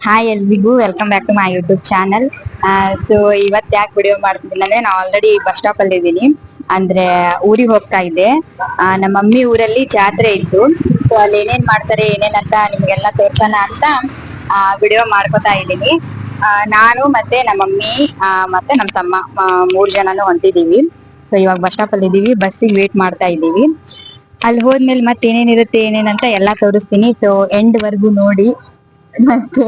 Hi ಎಲ್ರಿಗೂ welcome back to my YouTube channel. So ಇವತ್ತು ಯಾಕೆ ವಿಡಿಯೋ ಮಾಡ್ತಿದ್ದೀನಿ ಅಂದ್ರೆ ನಾನು ಆಲ್ರೆಡಿ ಬಸ್ ಸ್ಟಾಪ್ ಅಲ್ಲಿ ಇದ್ದೀನಿ. ಅಂದ್ರೆ ಊರಿಗೆ ಹೋಗ್ತಾ ಇದ್ದೆ. ನಮ್ಮ ಮಮ್ಮಿ ಊರಲ್ಲಿ ಜಾತ್ರೆ ಇತ್ತು. ಸೊ ಅಲ್ಲಿ ಏನೇನ್ ಮಾಡ್ತಾರೆ ಏನೇನಂತ ನಿಮ್ಗೆಲ್ಲ ತೋರ್ಸೋಣ ಅಂತ ವಿಡಿಯೋ ಮಾಡ್ಕೊತಾ ಇದ್ದೀನಿ. ನಾನು ಮತ್ತೆ ನಮ್ಮ ಮಮ್ಮಿ ಮತ್ತೆ ನಮ್ಮ ತಮ್ಮ 3 ಜನನು ಹೊಂಟಿದೀವಿ. ಸೊ ಇವಾಗ ಬಸ್ ಸ್ಟಾಪ್ ಅಲ್ಲಿ ಇದೀವಿ, ಬಸ್ಸಿಗೆ ವೇಟ್ ಮಾಡ್ತಾ ಇದ್ದೀವಿ. ಅಲ್ಲಿ ಹೋದ್ಮೇಲೆ ಮತ್ತೆ ಏನೇನಿರುತ್ತೆ ಏನೇನಂತ ಎಲ್ಲಾ ತೋರಿಸ್ತೀನಿ. ಸೊ ಎಂಡ್ ವರ್ಗು ನೋಡಿ ಮತ್ತೆ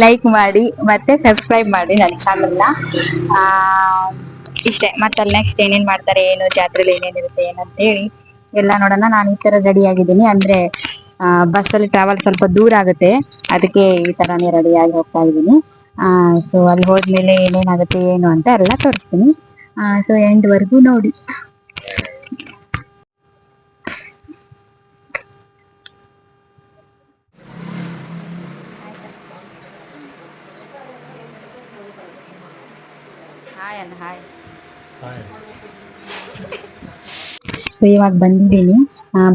ಲೈಕ್ ಮಾಡಿ ಮತ್ತೆ ಸಬ್ಸ್ಕ್ರೈಬ್ ಮಾಡಿ ನನ್ನ ಚಾನಲ್ನ. ಇಷ್ಟೇ. ಮತ್ತೆ ಅಲ್ಲಿ ನೆಕ್ಸ್ಟ್ ಏನೇನ್ ಮಾಡ್ತಾರೆ, ಏನು ಜಾತ್ರೆಲಿ ಏನೇನಿರುತ್ತೆ ಏನಂತ ಹೇಳಿ ಎಲ್ಲ ನೋಡೋಣ. ನಾನು ಈ ತರ ರೆಡಿ ಆಗಿದ್ದೀನಿ. ಅಂದ್ರೆ ಬಸ್ ಅಲ್ಲಿ ಟ್ರಾವೆಲ್ ಸ್ವಲ್ಪ ದೂರ ಆಗುತ್ತೆ, ಅದಕ್ಕೆ ಈ ತರಾನೇ ರೆಡಿ ಆಗಿ ಹೋಗ್ತಾ ಇದ್ದೀನಿ. ಸೊ ಅಲ್ಲಿ ಹೋದ್ಮೇಲೆ ಏನೇನಾಗುತ್ತೆ ಏನು ಅಂತ ಎಲ್ಲ ತೋರಿಸ್ತೀನಿ. ಸೊ ಎಂಡ್ ವರ್ಗು ನೋಡಿ. ಸೊ ಇವಾಗ ಬಂದಿದ್ದೀನಿ.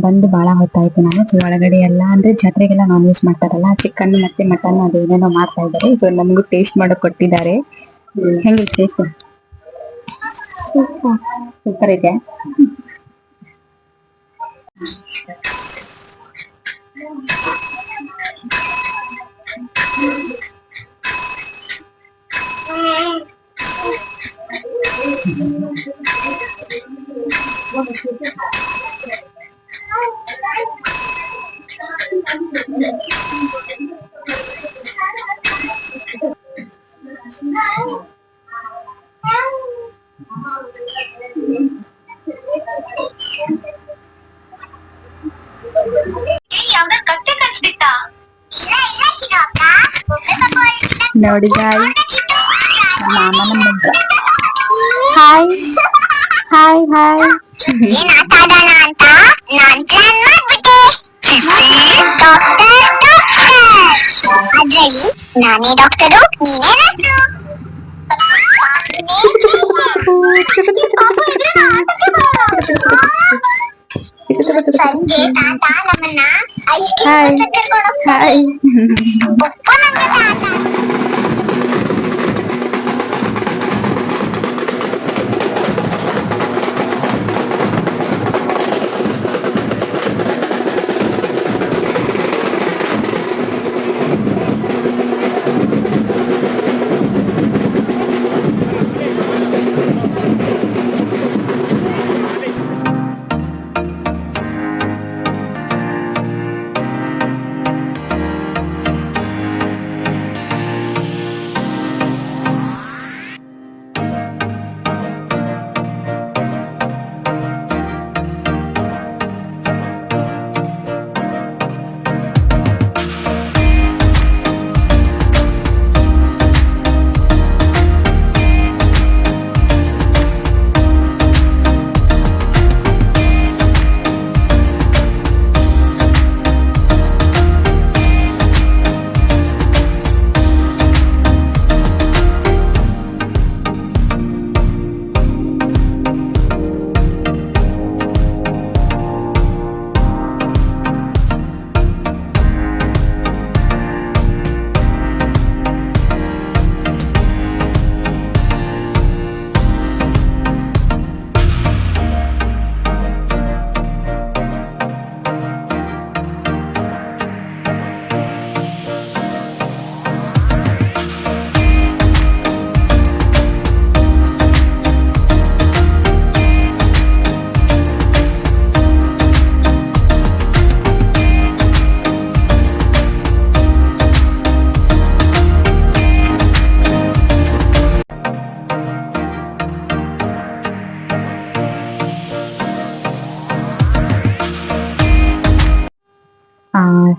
ಬಂದು ಬಹಳ ಹೊತ್ತಾಯ್ತು. ನಾನು ಸೊ ಒಳಗಡೆ ಎಲ್ಲ ಅಂದ್ರೆ ಜಾತ್ರೆಗೆಲ್ಲ ನಾನ್ ವೆಜ್ ಮಾಡ್ತಾರಲ್ಲ, ಚಿಕನ್ ಮತ್ತೆ ಮಟನ್ ಅದೇನೇನೋ ಮಾಡ್ತಾ ಇದ್ದಾರೆ. ಸೊ ನಮಗೂ ಟೇಸ್ಟ್ ಮಾಡಕ್ ಕೊಟ್ಟಿದ್ದಾರೆ. ಹೆಂಗೆ ಟೇಸ್ಟ್? ಸೂಪರ್ ಇದೆ. ನೋಡಿ ಗಾಯ್, ಮಾಮನ ಮಗ್ಗ. Hi hi hi. ನಾನೇ ಡಾಕ್ಟರು, ನೀನೇ ಸಂಜೆ ತಾತ ನಮ್ಮನ್ನ ಹಾಯ್ ಹಾಯ್.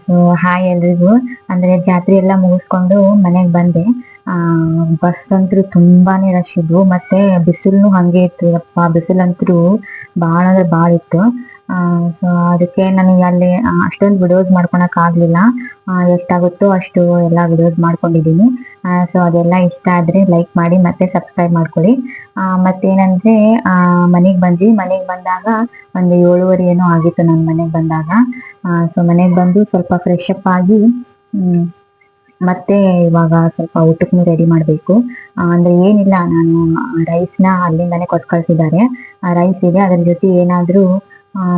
ಸೊ ಹಾಯ್ ಎಲ್ರಿಗೂ. ಅಂದ್ರೆ ಜಾತ್ರೆ ಎಲ್ಲ ಮುಗಿಸ್ಕೊಂಡು ಮನೆಗೆ ಬಂದೆ. ಬಸ್ ಅಂತೂ ತುಂಬಾನೇ ರಶ್ ಇದ್ವು, ಮತ್ತೆ ಬಿಸಿಲು ಹಂಗೆ ಇತ್ತು. ಯಪ್ಪ ಬಿಸಿಲಂತೂ ಭಾಳ ಅಂದ್ರೆ ಭಾಳ ಇತ್ತು. ಸೊ ಅದಕ್ಕೆ ನನಗೆ ಅಲ್ಲಿ ಅಷ್ಟೊಂದು ವಿಡಿಯೋಸ್ ಮಾಡ್ಕೊಳಕ್ ಆಗ್ಲಿಲ್ಲ. ಎಷ್ಟಾಗುತ್ತೋ ಅಷ್ಟು ಎಲ್ಲ ವಿಡಿಯೋಸ್ ಮಾಡ್ಕೊಂಡಿದ್ದೀನಿ. ಸೊ ಅದೆಲ್ಲ ಇಷ್ಟ ಆದ್ರೆ ಲೈಕ್ ಮಾಡಿ ಮತ್ತೆ ಸಬ್ಸ್ಕ್ರೈಬ್ ಮಾಡ್ಕೊಳ್ಳಿ. ಮತ್ತೇನಂದ್ರೆ ಮನೆಗೆ ಬಂದಾಗ ಒಂದು 7:30 ಏನೋ ಆಗಿತ್ತು ನಾನು ಮನೆಗೆ ಬಂದಾಗ. ಸೊ ಮನೆಗೆ ಬಂದು ಸ್ವಲ್ಪ ಫ್ರೆಶ್ ಅಪ್ ಆಗಿ ಮತ್ತೆ ಇವಾಗ ಸ್ವಲ್ಪ ಊಟಕ್ಕೂ ರೆಡಿ ಮಾಡಬೇಕು. ಅಂದ್ರೆ ಏನಿಲ್ಲ, ನಾನು ರೈಸ್ನ ಅಲ್ಲಿಂದಾನೆ ಕೊಟ್ಟು ಕಳ್ಸಿದ್ದಾರೆ. ರೈಸ್ ಇದೆ, ಅದ್ರ ಜೊತೆ ಏನಾದ್ರೂ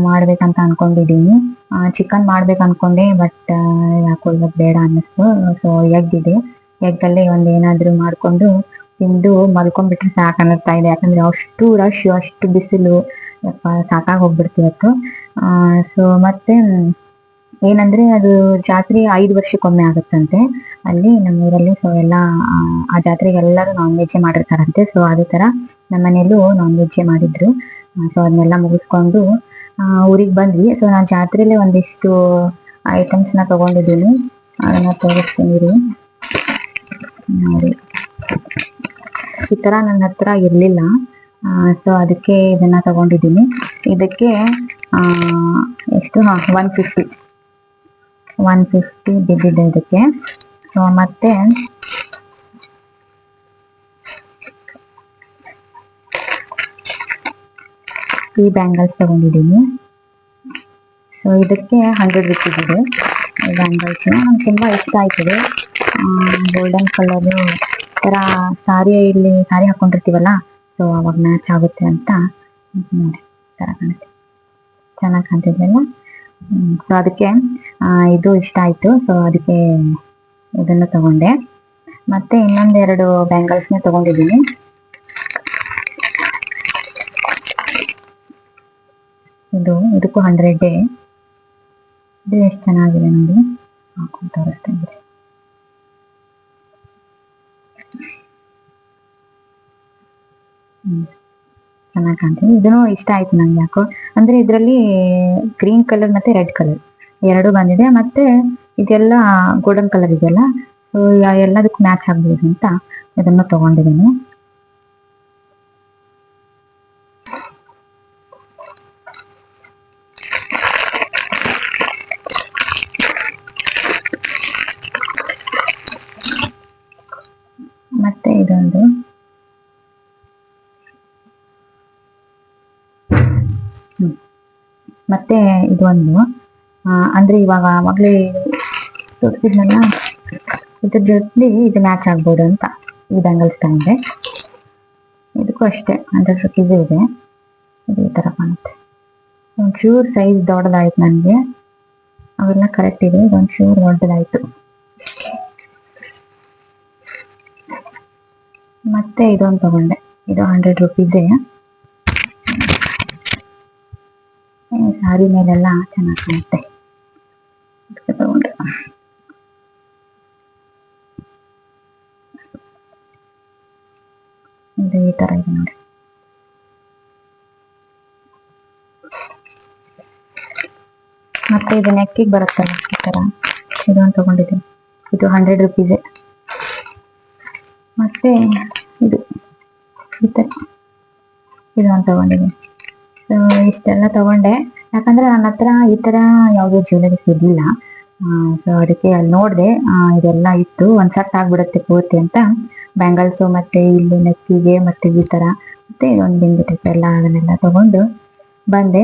ಮಾಡ್ಬೇಕಂತ ಅನ್ಕೊಂಡಿದೀನಿ. ಚಿಕನ್ ಮಾಡ್ಬೇಕು ಅನ್ಕೊಂಡೆ, ಬಟ್ ಯಾಕೋ ಇವತ್ತು ಬೇಡ ಅನ್ನಿಸ್ತು. ಸೊ ಎಗ್ ಇದೆ, ಎಗ್ ಅಲ್ಲೇ ಒಂದ್ ಏನಾದ್ರೂ ಮಾಡ್ಕೊಂಡು ತಿಂದು ಮಲ್ಕೊಂಡ್ಬಿಟ್ರೆ ಸಾಕು ಅನ್ನಿಸ್ತಾ ಇದೆ. ಯಾಕಂದ್ರೆ ಅಷ್ಟು ರಶ್, ಅಷ್ಟು ಬಿಸಿಲು, ಸಾಕಾಗಿ ಹೋಗ್ಬಿಡ್ತಿವತ್ತು. ಸೊ ಮತ್ತೆ ಏನಂದ್ರೆ ಅದು ಜಾತ್ರೆ 5 ವರ್ಷಕ್ಕೊಮ್ಮೆ ಆಗುತ್ತಂತೆ ಅಲ್ಲಿ ನಮ್ಮೂರಲ್ಲಿ. ಸೊ ಎಲ್ಲ ಆ ಜಾತ್ರೆಗೆ ಎಲ್ಲರೂ ನಾನ್ ವೆಜ್ ಮಾಡಿರ್ತಾರಂತೆ. ಸೊ ಅದೇ ತರ ನಮ್ಮ ಮನೆಯಲ್ಲೂ ನಾನ್ ವೆಜ್ ಮಾಡಿದ್ರು. ಸೊ ಅದನ್ನೆಲ್ಲ ಮುಗಿಸ್ಕೊಂಡು ಊರಿಗೆ ಬಂದ್ವಿ. ಸೊ ನಾನು ಜಾತ್ರೆಯಲ್ಲಿ ಒಂದಿಷ್ಟು ಐಟಮ್ಸ್ ನ ತಗೊಂಡಿದ್ದೀನಿ, ಅದನ್ನ ತೋರಿಸ್ತೀನಿ ರೀ ನೋಡಿ. ಈ ತರ ನನ್ನ ಹತ್ರ ಇರ್ಲಿಲ್ಲ, ಸೊ ಅದಕ್ಕೆ ಇದನ್ನ ತಗೊಂಡಿದ್ದೀನಿ. ಇದಕ್ಕೆ ಎಷ್ಟು 150 ಬಿದ್ದಿದೆ ಇದಕ್ಕೆ. ಸೊ ಮತ್ತೆ ಈ ಬ್ಯಾಂಗಲ್ಸ್ ತಗೊಂಡಿದ್ದೀನಿ. ಸೊ ಇದಕ್ಕೆ 100 ರೂಪೀಸ್ ಇದೆ ಈ ಬ್ಯಾಂಗಲ್ಸ್. ನಂಗೆ ತುಂಬಾ ಇಷ್ಟ ಆಯ್ತದೆ. ಗೋಲ್ಡನ್ ಕಲರ್ ತರ ಸಾರಿ ಹಾಕೊಂಡಿರ್ತೀವಲ್ಲ, ಸೊ ಅವಾಗ ಮ್ಯಾಚ್ ಆಗುತ್ತೆ ಅಂತ ನೋಡಿ ತರ ಕಾಣುತ್ತೆ, ಚೆನ್ನಾಗಿ ಕಾಣ್ತಿದ್ವಲ್ಲ. ಸೊ ಅದಕ್ಕೆ ಇದು ಇಷ್ಟ ಆಯ್ತು. ಸೊ ಅದಕ್ಕೆ ಇದನ್ನು ತಗೊಂಡೆ. ಮತ್ತೆ ಇನ್ನೊಂದೆರಡು ಬ್ಯಾಂಗಲ್ಸ್ನ ತಗೊಂಡಿದ್ದೀನಿ. ಇದಕ್ಕೂ 100. ಇದು ಎಷ್ಟು ಚೆನ್ನಾಗಿದೆ ನೋಡಿ, ಹಾಕೊಂಡು ತೋರಿಸ್ತೀನಿ. ಚೆನ್ನಾಗಿ ಕಾಣ್ತೀನಿ. ಇದನ್ನು ಇಷ್ಟ ಆಯ್ತು ನಂಗೆ ಯಾಕೋ. ಅಂದ್ರೆ ಇದರಲ್ಲಿ ಗ್ರೀನ್ ಕಲರ್ ಮತ್ತೆ ರೆಡ್ ಕಲರ್ ಎರಡು ಬಂದಿದೆ, ಮತ್ತೆ ಇದೆಲ್ಲ ಗೋಲ್ಡನ್ ಕಲರ್ ಇದೆಯಲ್ಲ, ಸೊ ಎಲ್ಲದಕ್ಕೂ ಮ್ಯಾಚ್ ಆಗ್ಬೋದು ಅಂತ ಇದನ್ನು ತಗೊಂಡಿದ್ದೀನಿ. ಮತ್ತೆ ಇದೊಂದು ಮತ್ತೆ ಇದೊಂದು ಅಂದ್ರೆ ಇವಾಗ ಆವಾಗಲೇ ತೋರಿಸಿದ್ನಲ್ಲ, ಇದ್ರ ಜೊತೆ ಇದು ಮ್ಯಾಚ್ ಆಗ್ಬೋದು ಅಂತ ಈ ಬ್ಯಾಂಗಲ್ಸ್ ತಗೊಂಡೆ. ಇದಕ್ಕೂ ಅಷ್ಟೇ 100 ರೂಪೀಸ್ ಇದೆ. ಇದು ಈ ತರ ಕಾಣುತ್ತೆ. ಒಂಚೂರು ಸೈಜ್ ದೊಡ್ಡದಾಯ್ತು ನನಗೆ, ಅವೆಲ್ಲ ಕರೆಕ್ಟ್ ಇದೆ, ಒಂಚೂರು ದೊಡ್ಡದಾಯ್ತು. ಮತ್ತೆ ಇದೊಂದು ತಗೊಂಡೆ, ಇದು 100 ರೂಪೀಸ್. ಸಾರಿ ಮೇಲೆಲ್ಲ ಚೆನ್ನಾಗಿ ಕಾಣುತ್ತೆ ತಗೊಂಡೆ. ಇದು ಈ ತರ ಇದೆ ನೋಡಿ. ಮತ್ತೆ ಇದು ನೆಕ್ಕಿಗೆ ಬರುತ್ತಲ್ಲ ಈ ತರ, ಇದೊಂದು ತಗೊಂಡಿದ್ದೀನಿ. ಇದು 100 ರೂಪೀಸ್. ಮತ್ತೆ ಇದು ಈ ತರ ಇದೊಂದು ತಗೊಂಡಿದ್ದೀನಿ. ಸೊ ಇಷ್ಟೆಲ್ಲ ತಗೊಂಡೆ, ಯಾಕಂದ್ರೆ ನನ್ನ ಹತ್ರ ಈ ತರ ಯಾವುದೇ ಜ್ಯುವೆಲರೀಸ್ ಇರ್ಲಿಲ್ಲ. ಸೊ ಅದಕ್ಕೆ ಅಲ್ಲಿ ನೋಡಿದೆ, ಇದೆಲ್ಲ ಇತ್ತು, ಒಂದ್ ಸೆಟ್ ಆಗ್ಬಿಡುತ್ತೆ ಪೂರ್ತಿ ಅಂತ. ಬ್ಯಾಂಗಲ್ಸು ಮತ್ತೆ ಇಲ್ಲಿ ನೆಕ್ಕಿಗೆ ಮತ್ತೆ ಈ ತರ ಮತ್ತೆ ಇದೊಂದು ಬಿಂದಿ ಟೈಪ್ ಎಲ್ಲ, ಅದನ್ನೆಲ್ಲ ತಗೊಂಡು ಬಂದೆ.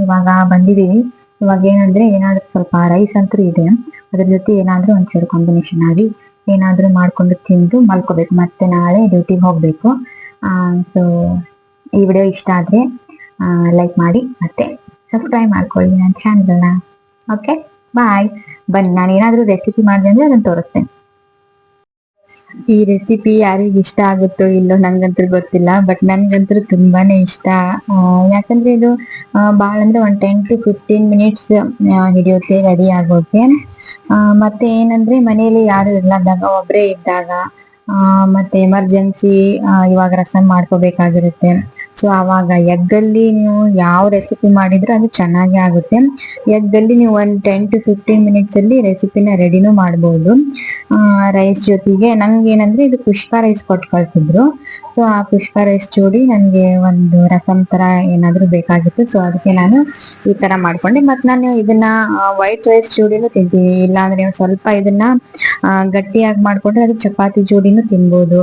ಇವಾಗ ಬಂದಿದ್ದೀವಿ. ಇವಾಗ ಏನಂದ್ರೆ ಏನಾದ್ರೂ ಸ್ವಲ್ಪ ರೈಸ್ ಅಂತೂ ಇದೆ, ಅದ್ರ ಜೊತೆ ಏನಾದ್ರೂ ಒಂಚೂರು ಕಾಂಬಿನೇಷನ್ ಆಗಿ ಏನಾದ್ರೂ ಮಾಡ್ಕೊಂಡು ತಿಂದು ಮಲ್ಕೋಬೇಕು. ಮತ್ತೆ ನಾಳೆ ಡ್ಯೂಟಿಗೆ ಹೋಗ್ಬೇಕು. ಸೊ ಈ ವಿಡಿಯೋ ಇಷ್ಟ ಆದ್ರೆ ಲೈಕ್ ಮಾಡಿ, ಮತ್ತೆ ಸಬ್ಸ್ಕ್ರೈಬ್ ಮಾಡ್ಕೊಳ್ಳಿ ನನ್ನ ಚಾನಲ್ನ. ಓಕೆ, ಬಾಯ್. ಬನ್ನಿ, ನಾನು ಏನಾದ್ರೂ ರೆಸಿಪಿ ಮಾಡಿದೆ ಅಂದ್ರೆ ಅದನ್ನ ತೋರಿಸ್ತೇನೆ. ಈ ರೆಸಿಪಿ ಯಾರಿಗೆ ಇಷ್ಟ ಆಗುತ್ತೋ ಇಲ್ಲೋ ನಂಗಂತೂ ಗೊತ್ತಿಲ್ಲ, ಬಟ್ ನನ್ಗಂತೂ ತುಂಬಾನೇ ಇಷ್ಟ. ಯಾಕಂದ್ರೆ ಇದು ಭಾಳ ಅಂದ್ರೆ ಒಂದು 10 to 15 ಮಿನಿಟ್ಸ್ ಹಿಡಿಯುತ್ತೆ ರೆಡಿ ಆಗೋಕೆ. ಮತ್ತೆ ಏನಂದ್ರೆ ಮನೆಯಲ್ಲಿ ಯಾರು ಇರ್ಲಾರ್ದಾಗ, ಒಬ್ರೇ ಇದ್ದಾಗ, ಮತ್ತೆ ಎಮರ್ಜೆನ್ಸಿ ಇವಾಗ ರಸಮ್ ಮಾಡ್ಕೋಬೇಕಾಗಿರುತ್ತೆ. ಸೊ ಅವಾಗ ಎಗ್ಗಲ್ಲಿ ನೀವು ಯಾವ ರೆಸಿಪಿ ಮಾಡಿದ್ರು ಅದು ಚೆನ್ನಾಗಿ ಆಗುತ್ತೆ. ಎಗ್ಗಲ್ಲಿ ನೀವು ಒಂದು 10 to 15 ಮಿನಿಟ್ಸ್ ಅಲ್ಲಿ ರೆಸಿಪಿನ ರೆಡಿನೂ ಮಾಡ್ಬೋದು. ರೈಸ್ ಜೊತೆಗೆ ನಂಗೆ ಏನಂದ್ರೆ ಇದು ಕುಷ್ಕ ರೈಸ್ ಕೊಟ್ಟು ಕಳ್ಸಿದ್ರು. ಸೊ ಆ ಕುಷ್ಕ ರೈಸ್ ಜೋಡಿ ನನಗೆ ಒಂದು ರಸಂ ತರ ಏನಾದ್ರು ಬೇಕಾಗಿತ್ತು. ಸೊ ಅದಕ್ಕೆ ನಾನು ಈ ತರ ಮಾಡ್ಕೊಂಡೆ. ಮತ್ತೆ ನಾನು ಇದನ್ನ ವೈಟ್ ರೈಸ್ ಜೋಡಿನೂ ತಿಂತೀನಿ, ಇಲ್ಲಾಂದ್ರೆ ಒಂದ್ ಸ್ವಲ್ಪ ಇದನ್ನ ಗಟ್ಟಿಯಾಗಿ ಮಾಡ್ಕೊಂಡ್ರೆ ಅದು ಚಪಾತಿ ಜೋಡಿನೂ ತಿನ್ಬೋದು.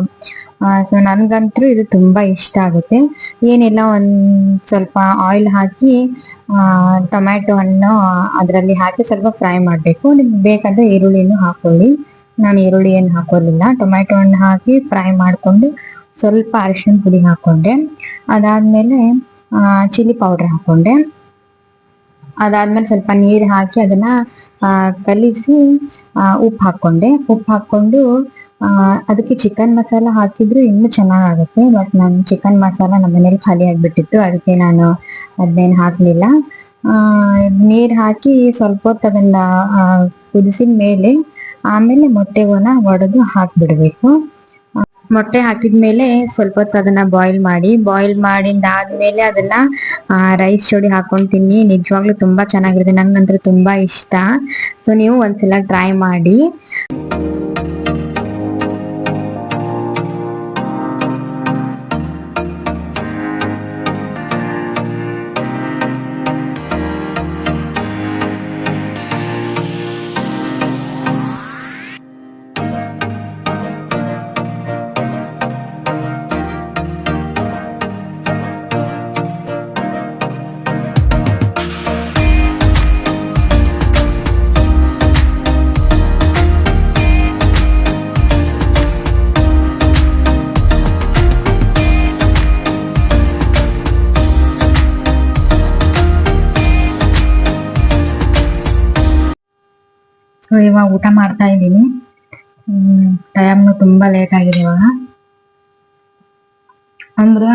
ಸೊ ನನ್ಗಂತೂ ಇದು ತುಂಬಾ ಇಷ್ಟ ಆಗುತ್ತೆ. ಏನಿಲ್ಲ ಒಂದ್ ಸ್ವಲ್ಪ ಆಯಿಲ್ ಹಾಕಿ ಟೊಮ್ಯಾಟೊ ಹಣ್ಣು ಅದರಲ್ಲಿ ಹಾಕಿ ಸ್ವಲ್ಪ ಫ್ರೈ ಮಾಡ್ಬೇಕು. ನಿಮ್ಗೆ ಬೇಕಾದ್ರೆ ಈರುಳ್ಳಿನೂ ಹಾಕೊಳ್ಳಿ. ನಾನು ಈರುಳ್ಳಿ ಏನು ಹಾಕೋಲಿಲ್ಲ, ಟೊಮ್ಯಾಟೊ ಹಣ್ಣು ಹಾಕಿ ಫ್ರೈ ಮಾಡ್ಕೊಂಡು ಸ್ವಲ್ಪ ಅರಿಶಿನ ಪುಡಿ ಹಾಕೊಂಡೆ. ಅದಾದ್ಮೇಲೆ ಚಿಲ್ಲಿ ಪೌಡರ್ ಹಾಕೊಂಡೆ. ಅದಾದ್ಮೇಲೆ ಸ್ವಲ್ಪ ನೀರು ಹಾಕಿ ಅದನ್ನ ಕಲಿಸಿ ಉಪ್ಪು ಹಾಕೊಂಡೆ. ಉಪ್ಪು ಹಾಕೊಂಡು ಅದಕ್ಕೆ ಚಿಕನ್ ಮಸಾಲ ಹಾಕಿದ್ರು ಇನ್ನೂ ಚೆನ್ನಾಗಾಗುತ್ತೆ. ಬಟ್ ನಾನು ಚಿಕನ್ ಮಸಾಲ ನಮ್ಮ ಮನೇಲಿ ಖಾಲಿ ಆಗ್ಬಿಟ್ಟಿತ್ತು, ಅದಕ್ಕೆ ನಾನು ಅದನ್ನೇನು ಹಾಕ್ಲಿಲ್ಲ. ನೀರ್ ಹಾಕಿ ಸ್ವಲ್ಪ ಹೊತ್ತು ಅದನ್ನ ಕುದಿಸಿದ ಮೇಲೆ ಆಮೇಲೆ ಮೊಟ್ಟೆವನ್ನ ಒಡೆದು ಹಾಕ್ಬಿಡ್ಬೇಕು. ಮೊಟ್ಟೆ ಹಾಕಿದ್ಮೇಲೆ ಸ್ವಲ್ಪ ಹೊತ್ತು ಅದನ್ನ ಬಾಯ್ಲ್ ಮಾಡಿಂದಾದ್ಮೇಲೆ ಅದನ್ನ ರೈಸ್ ಜೋಡಿ ಹಾಕೊಂಡ್ ತಿನ್ನಿ. ನಿಜವಾಗ್ಲೂ ತುಂಬಾ ಚೆನ್ನಾಗಿರುತ್ತೆ, ನಂಗಂತೂ ತುಂಬಾ ಇಷ್ಟ. ಸೊ ನೀವು ಒಂದ್ಸಲ ಟ್ರೈ ಮಾಡಿ. ಸೊ ಇವಾಗ ಊಟ ಮಾಡ್ತಾ ಇದ್ದೀನಿ. ಟೈಮ್ನು ತುಂಬಾ ಲೇಟ್ ಆಗಿದೆ ಇವಾಗ. ಅಂದ್ರೆ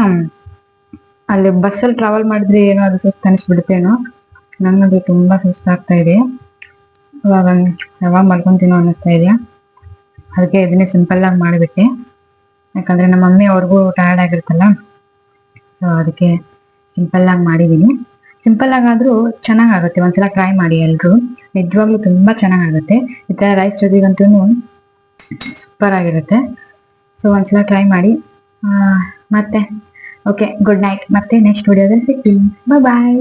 ಅಲ್ಲಿ ಬಸ್ಸಲ್ಲಿ ಟ್ರಾವೆಲ್ ಮಾಡಿದ್ರೆ ಏನೋ ಅದು ಸುಸ್ತು ಅನಿಸ್ಬಿಡುತ್ತೇನೋ, ನನ್ನದು ತುಂಬಾ ಸುಸ್ತಾಗ್ತಾ ಇದೆ. ಇವಾಗ ಯಾವಾಗ ಮಲ್ಕೊಂತೀನೋ ಅನ್ನಿಸ್ತಾ ಇದೆಯಾ, ಅದಕ್ಕೆ ಇದನ್ನೇ ಸಿಂಪಲ್ ಆಗಿ ಮಾಡಿಬಿಟ್ಟೆ. ಯಾಕಂದ್ರೆ ನಮ್ಮ ಮಮ್ಮಿ ಅವ್ರಿಗೂ ಟಯರ್ಡ್ ಆಗಿರುತ್ತಲ್ಲ, ಸೊ ಅದಕ್ಕೆ ಸಿಂಪಲ್ ಆಗಿ ಮಾಡಿದ್ದೀನಿ. ಸಿಂಪಲ್ ಆಗಾದ್ರೂ ಚೆನ್ನಾಗಾಗುತ್ತೆ, ಒಂದ್ಸಲ ಟ್ರೈ ಮಾಡಿ ಎಲ್ರು. ನಿಜವಾಗ್ಲೂ ತುಂಬಾ ಚೆನ್ನಾಗಾಗುತ್ತೆ. ಈ ತರ ರೈಸ್ ಜೊತೆಗಂತೂ ಸೂಪರ್ ಆಗಿರುತ್ತೆ. ಸೊ ಒಂದ್ಸಲ ಟ್ರೈ ಮಾಡಿ. ಮತ್ತೆ ಓಕೆ, ಗುಡ್ ನೈಟ್. ಮತ್ತೆ ನೆಕ್ಸ್ಟ್ ವಿಡಿಯೋದಲ್ಲಿ ಸಿಗ್ತೀನಿ. ಬಾಯ್.